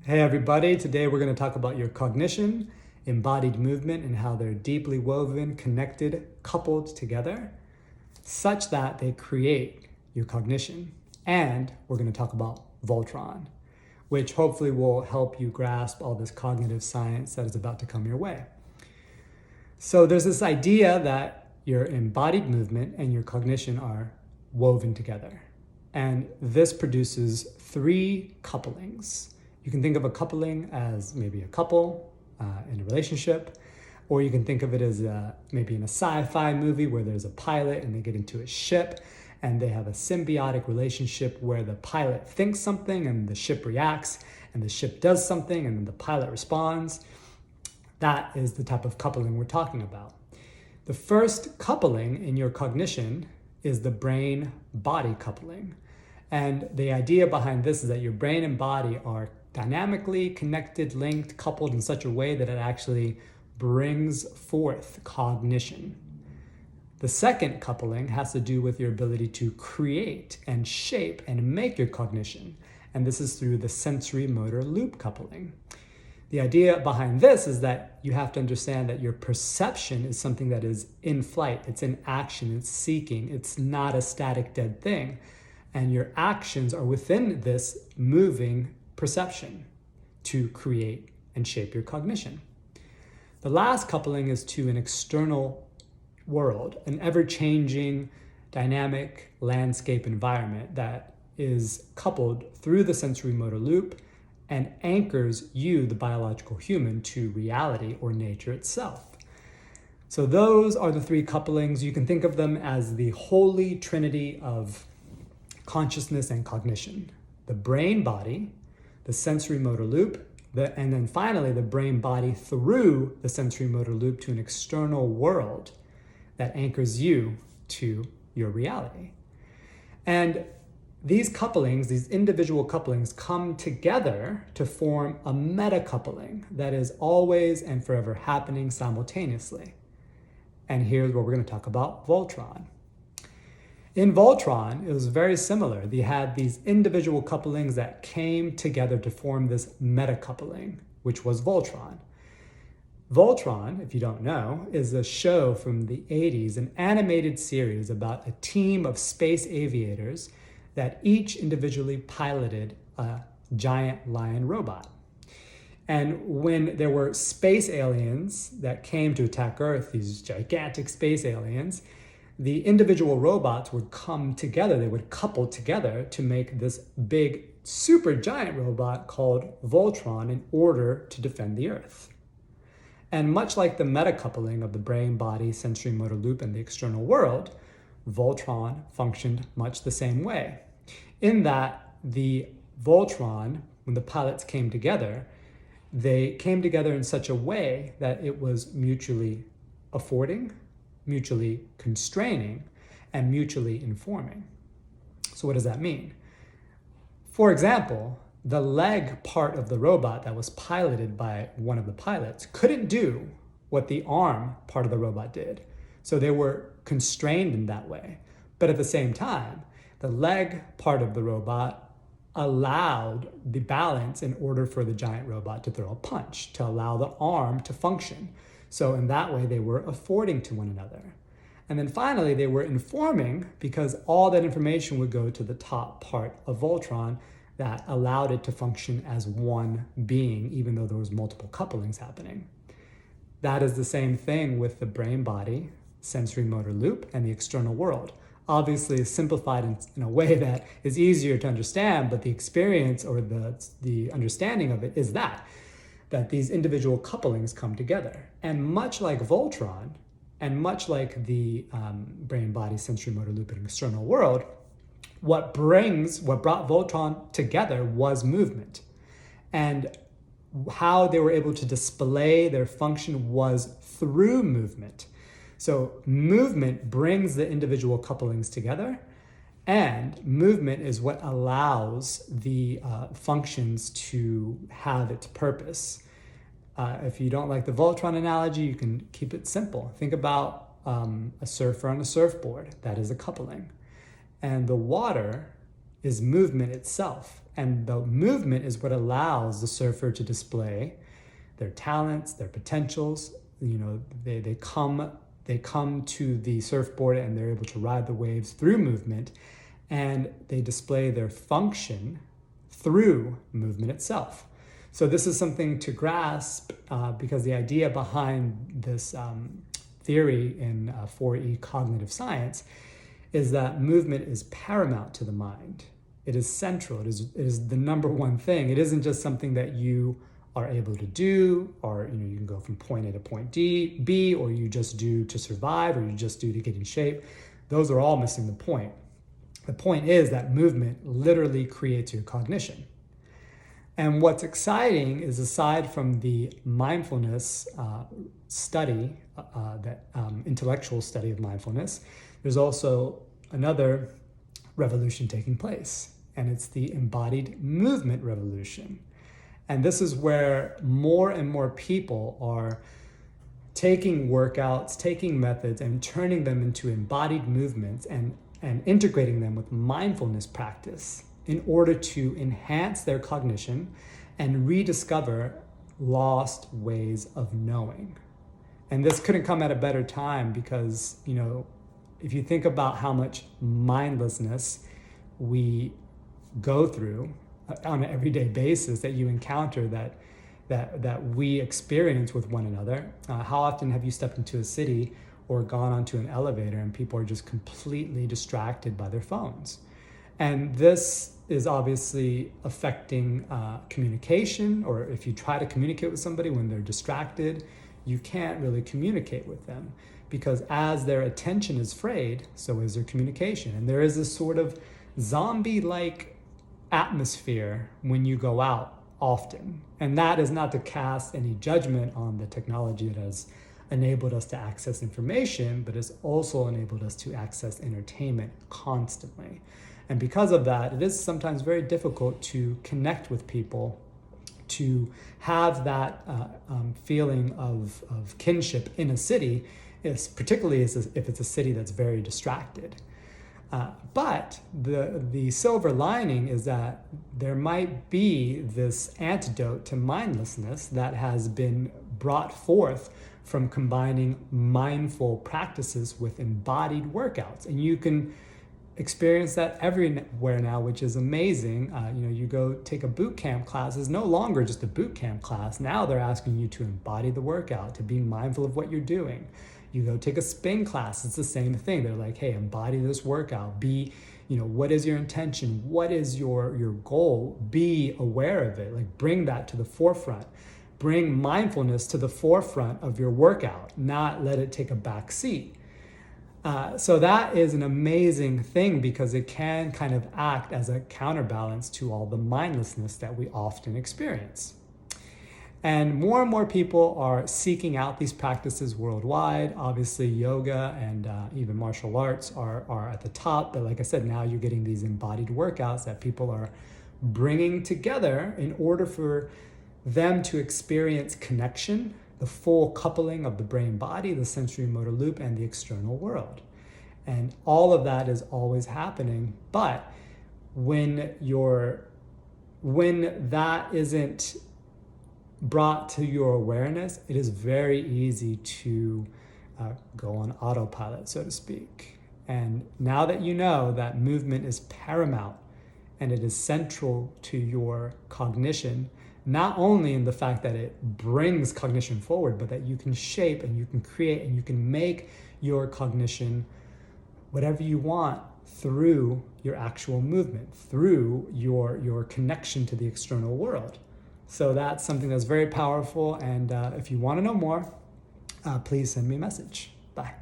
Hey everybody, today we're going to talk about your cognition, embodied movement, and how they're deeply woven, connected, coupled together, such that they create your cognition. And we're going to talk about Voltron, which hopefully will help you grasp all this cognitive science that is about to come your way. So there's this idea that your embodied movement and your cognition are woven together. And this produces three couplings. You can think of a coupling as maybe a couple in a relationship, or you can think of it as maybe in a sci-fi movie where there's a pilot and they get into a ship and they have a symbiotic relationship where the pilot thinks something and the ship reacts, and the ship does something and then the pilot responds. That is the type of coupling we're talking about. The first coupling in your cognition is the brain-body coupling. And the idea behind this is that your brain and body are dynamically connected, linked, coupled in such a way that it actually brings forth cognition. The second coupling has to do with your ability to create and shape and make your cognition. And this is through the sensory motor loop coupling. The idea behind this is that you have to understand that your perception is something that is in flight, it's in action, it's seeking, it's not a static dead thing. And your actions are within this moving perception to create and shape your cognition. The last coupling is to an external world, an ever-changing, dynamic landscape environment that is coupled through the sensory motor loop and anchors you, the biological human, to reality or nature itself. So those are the three couplings. You can think of them as the holy trinity of consciousness and cognition: the brain-body, the sensory motor loop, and then finally the brain-body through the sensory motor loop to an external world that anchors you to your reality. And these couplings, these individual couplings, come together to form a meta-coupling that is always and forever happening simultaneously. And here's where we're going to talk about Voltron. In Voltron, it was very similar. They had these individual couplings that came together to form this meta-coupling, which was Voltron. Voltron, if you don't know, is a show from the 80s, an animated series about a team of space aviators that each individually piloted a giant lion robot. And when there were space aliens that came to attack Earth, these gigantic space aliens, the individual robots would come together, they would couple together to make this big, super giant robot called Voltron in order to defend the Earth. And much like the meta-coupling of the brain, body, sensory motor loop, and the external world, Voltron functioned much the same way. In that the Voltron, when the pilots came together, they came together in such a way that it was mutually affording, mutually constraining, and mutually informing. So what does that mean? For example, the leg part of the robot that was piloted by one of the pilots couldn't do what the arm part of the robot did. So they were constrained in that way. But at the same time, the leg part of the robot allowed the balance in order for the giant robot to throw a punch, to allow the arm to function. So in that way, they were affording to one another. And then finally, they were informing because all that information would go to the top part of Voltron that allowed it to function as one being, even though there was multiple couplings happening. That is the same thing with the brain-body, sensory motor loop, and the external world. Obviously simplified in a way that is easier to understand, but the experience or the understanding of it is that these individual couplings come together. And much like Voltron, and much like the brain, body, sensory motor loop, and external world, what brought Voltron together was movement. And how they were able to display their function was through movement. So movement brings the individual couplings together, and movement is what allows the functions to have its purpose. If you don't like the Voltron analogy, you can keep it simple. Think about a surfer on a surfboard. That is a coupling. And the water is movement itself. And the movement is what allows the surfer to display their talents, their potentials. They come to the surfboard and they're able to ride the waves through movement, and they display their function through movement itself. So this is something to grasp because the idea behind this theory in 4E cognitive science is that movement is paramount to the mind. It is central. It is the number one thing. It isn't just something that you are able to do, or you can go from point A to point B, or you just do to survive, or you just do to get in shape. Those are all missing the point. The point is that movement literally creates your cognition. And what's exciting is, aside from the mindfulness study, that intellectual study of mindfulness, there's also another revolution taking place, and it's the embodied movement revolution. And this is where more and more people are taking workouts, taking methods, and turning them into embodied movements and integrating them with mindfulness practice in order to enhance their cognition and rediscover lost ways of knowing. And this couldn't come at a better time because, if you think about how much mindlessness we go through on an everyday basis, that you encounter, that we experience with one another, how often have you stepped into a city or gone onto an elevator and people are just completely distracted by their phones? And this is obviously affecting communication, or if you try to communicate with somebody when they're distracted, you can't really communicate with them, because as their attention is frayed, so is their communication. And there is this sort of zombie-like atmosphere when you go out often. And that is not to cast any judgment on the technology that has enabled us to access information, but has also enabled us to access entertainment constantly. And because of that, it is sometimes very difficult to connect with people, to have that feeling of kinship in a city, particularly if it's a city that's very distracted. But the silver lining is that there might be this antidote to mindlessness that has been brought forth from combining mindful practices with embodied workouts. And you can experience that everywhere now, which is amazing. You go take a boot camp class. It's no longer just a boot camp class. Now they're asking you to embody the workout, to be mindful of what you're doing. You go take a spin class, it's the same thing. They're like, hey, embody this workout. Be, what is your intention? What is your goal? Be aware of it. Like, bring that to the forefront. Bring mindfulness to the forefront of your workout, not let it take a back seat. So that is an amazing thing, because it can kind of act as a counterbalance to all the mindlessness that we often experience. And more people are seeking out these practices worldwide. Obviously, yoga and even martial arts are at the top. But like I said, now you're getting these embodied workouts that people are bringing together in order for them to experience connection, the full coupling of the brain body, the sensory motor loop, and the external world. And all of that is always happening. But when that isn't brought to your awareness, it is very easy to go on autopilot, so to speak. And now that you know that movement is paramount and it is central to your cognition, not only in the fact that it brings cognition forward, but that you can shape and you can create and you can make your cognition whatever you want through your actual movement, through your connection to the external world. So that's something that's very powerful. And if you want to know more, please send me a message. Bye.